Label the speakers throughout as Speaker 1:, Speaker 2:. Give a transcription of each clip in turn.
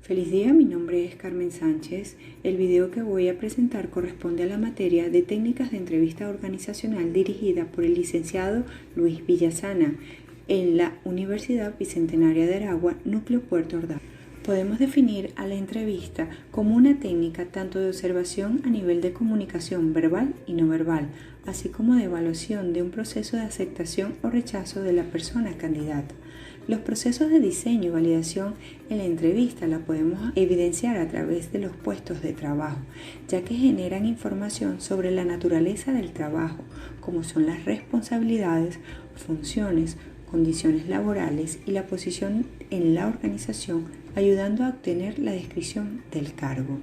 Speaker 1: Feliz día, mi nombre es Carmen Sánchez. El video que voy a presentar corresponde a la materia de técnicas de entrevista organizacional dirigida por el licenciado Luis Villasana en la Universidad Bicentenaria de Aragua, Núcleo Puerto Ordaz. Podemos definir a la entrevista como una técnica tanto de observación a nivel de comunicación verbal y no verbal, así como de evaluación de un proceso de aceptación o rechazo de la persona candidata. Los procesos de diseño y validación en la entrevista la podemos evidenciar a través de los puestos de trabajo, ya que generan información sobre la naturaleza del trabajo, como son las responsabilidades, funciones, condiciones laborales y la posición en la organización, ayudando a obtener la descripción del cargo.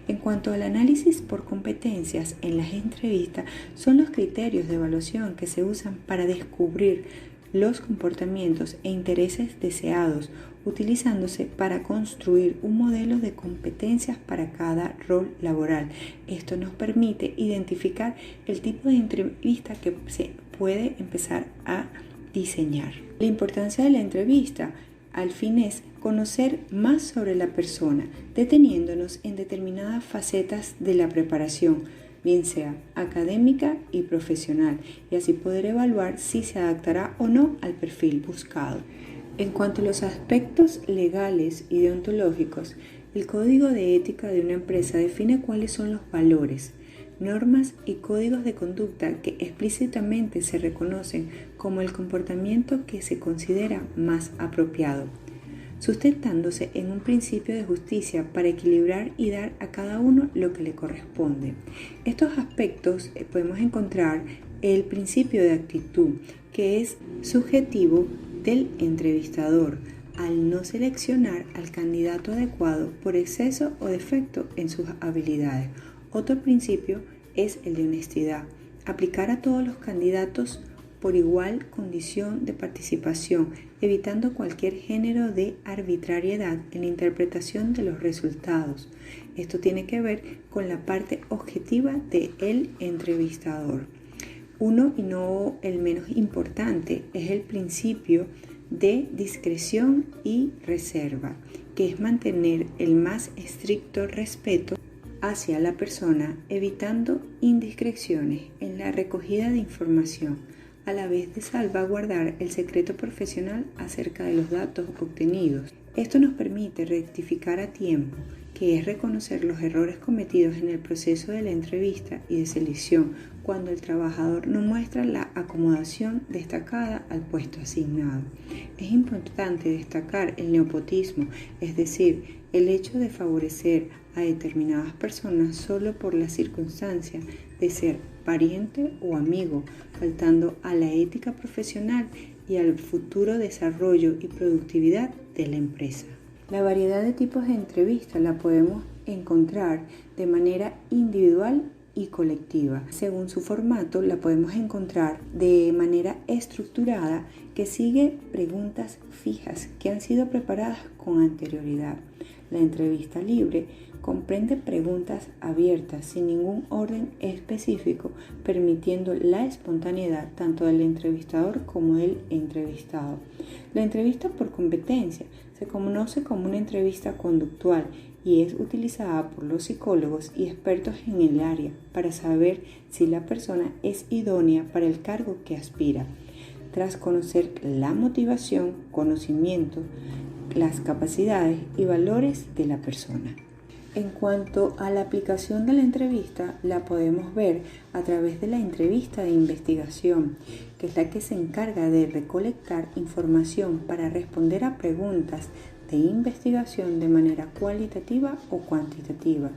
Speaker 1: En cuanto al análisis por competencias en las entrevistas, son los criterios de evaluación que se usan para descubrir los comportamientos e intereses deseados, utilizándose para construir un modelo de competencias para cada rol laboral. Esto nos permite identificar el tipo de entrevista que se puede empezar a diseñar. La importancia de la entrevista al fin es conocer más sobre la persona, deteniéndonos en determinadas facetas de la preparación, bien sea académica y profesional, y así poder evaluar si se adaptará o no al perfil buscado. En cuanto a los aspectos legales y deontológicos, el Código de Ética de una empresa define cuáles son los valores, normas y códigos de conducta que explícitamente se reconocen como el comportamiento que se considera más apropiado, sustentándose en un principio de justicia para equilibrar y dar a cada uno lo que le corresponde. Estos aspectos podemos encontrar el principio de actitud, que es subjetivo del entrevistador, al no seleccionar al candidato adecuado por exceso o defecto en sus habilidades. Otro principio es el de honestidad, aplicar a todos los candidatos por igual condición de participación, evitando cualquier género de arbitrariedad en la interpretación de los resultados. Esto tiene que ver con la parte objetiva del entrevistador. Uno, y no el menos importante, es el principio de discreción y reserva, que es mantener el más estricto respeto hacia la persona, evitando indiscreciones en la recogida de información, a la vez de salvaguardar el secreto profesional acerca de los datos obtenidos. Esto nos permite rectificar a tiempo, que es reconocer los errores cometidos en el proceso de la entrevista y de selección cuando el trabajador no muestra la acomodación destacada al puesto asignado. Es importante destacar el nepotismo, es decir, el hecho de favorecer a determinadas personas solo por la circunstancia de ser pariente o amigo, faltando a la ética profesional y al futuro desarrollo y productividad de la empresa. La variedad de tipos de entrevistas la podemos encontrar de manera individual y colectiva. Según su formato, la podemos encontrar de manera estructurada que sigue preguntas fijas que han sido preparadas con anterioridad. La entrevista libre comprende preguntas abiertas sin ningún orden específico, permitiendo la espontaneidad tanto del entrevistador como del entrevistado. La entrevista por competencia se conoce como una entrevista conductual y es utilizada por los psicólogos y expertos en el área para saber si la persona es idónea para el cargo que aspira. Tras conocer la motivación, conocimiento, las capacidades y valores de la persona. En cuanto a la aplicación de la entrevista, la podemos ver a través de la entrevista de investigación, que es la que se encarga de recolectar información para responder a preguntas de investigación de manera cualitativa o cuantitativa.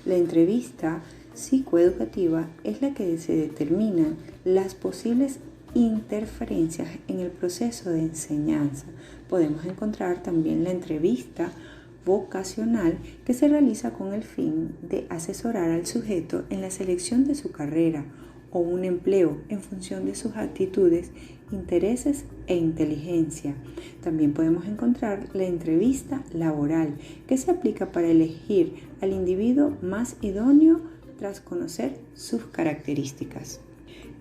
Speaker 1: La entrevista psicoeducativa es la que se determina las posibles interferencias en el proceso de enseñanza. Podemos encontrar también la entrevista vocacional, que se realiza con el fin de asesorar al sujeto en la selección de su carrera o un empleo en función de sus actitudes, intereses e inteligencia. También podemos encontrar la entrevista laboral, que se aplica para elegir al individuo más idóneo tras conocer sus características.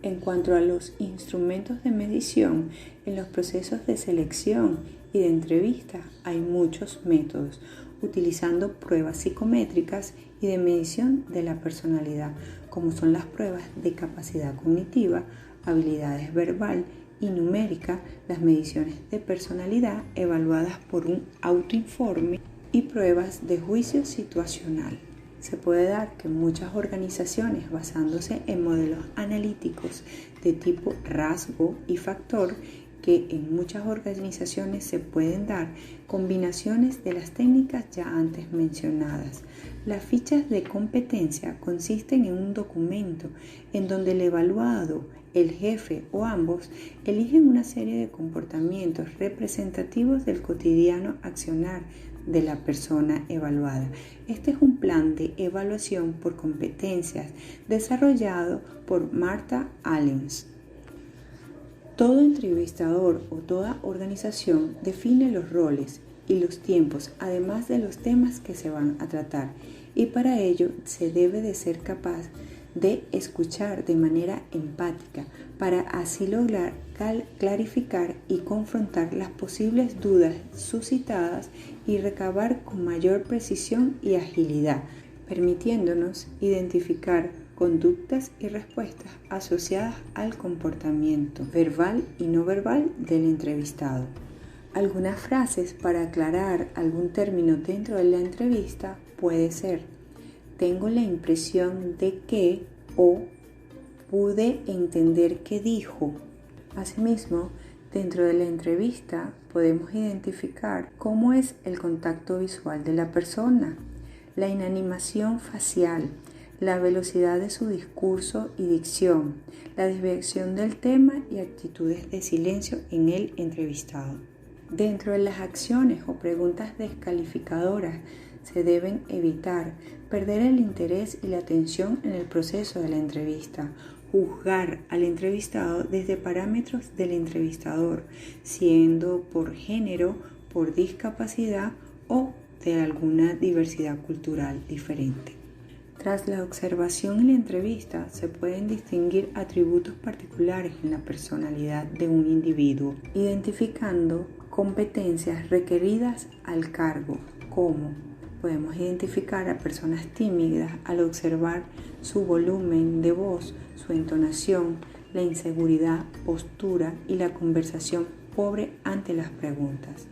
Speaker 1: En cuanto a los instrumentos de medición en los procesos de selección y de entrevista hay muchos métodos, utilizando pruebas psicométricas y de medición de la personalidad, como son las pruebas de capacidad cognitiva, habilidades verbal y numérica, las mediciones de personalidad evaluadas por un autoinforme y pruebas de juicio situacional. Se puede dar que muchas organizaciones, basándose en modelos analíticos de tipo rasgo y factor, que en muchas organizaciones se pueden dar combinaciones de las técnicas ya antes mencionadas. Las fichas de competencia consisten en un documento en donde el evaluado, el jefe o ambos eligen una serie de comportamientos representativos del cotidiano accionar de la persona evaluada. Este es un plan de evaluación por competencias desarrollado por Martha Allens. Todo entrevistador o toda organización define los roles y los tiempos, además de los temas que se van a tratar, y para ello se debe de ser capaz de escuchar de manera empática para así lograr clarificar y confrontar las posibles dudas suscitadas y recabar con mayor precisión y agilidad, permitiéndonos identificar conductas y respuestas asociadas al comportamiento verbal y no verbal del entrevistado. Algunas frases para aclarar algún término dentro de la entrevista puede ser: tengo la impresión de que, o pude entender que dijo. Asimismo, dentro de la entrevista podemos identificar cómo es el contacto visual de la persona, la inanimación facial, la velocidad de su discurso y dicción, la desviación del tema y actitudes de silencio en el entrevistado. Dentro de las acciones o preguntas descalificadoras se deben evitar perder el interés y la atención en el proceso de la entrevista, juzgar al entrevistado desde parámetros del entrevistador, siendo por género, por discapacidad o de alguna diversidad cultural diferente. Tras la observación en la entrevista se pueden distinguir atributos particulares en la personalidad de un individuo, identificando competencias requeridas al cargo, como podemos identificar a personas tímidas al observar su volumen de voz, su entonación, la inseguridad, postura y la conversación pobre ante las preguntas.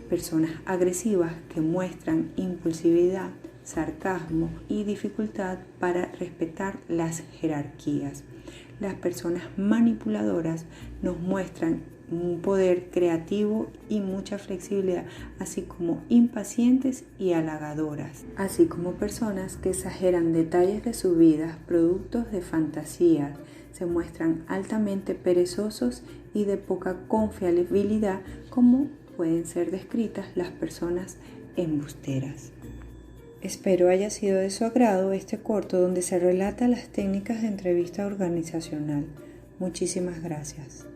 Speaker 1: Personas agresivas que muestran impulsividad, sarcasmo y dificultad para respetar las jerarquías. Las personas manipuladoras nos muestran un poder creativo y mucha flexibilidad, así como impacientes y halagadoras, así como personas que exageran detalles de su vida, productos de fantasía, se muestran altamente perezosos y de poca confiabilidad, como pueden ser descritas las personas embusteras. Espero haya sido de su agrado este corto donde se relata las técnicas de entrevista organizacional. Muchísimas gracias.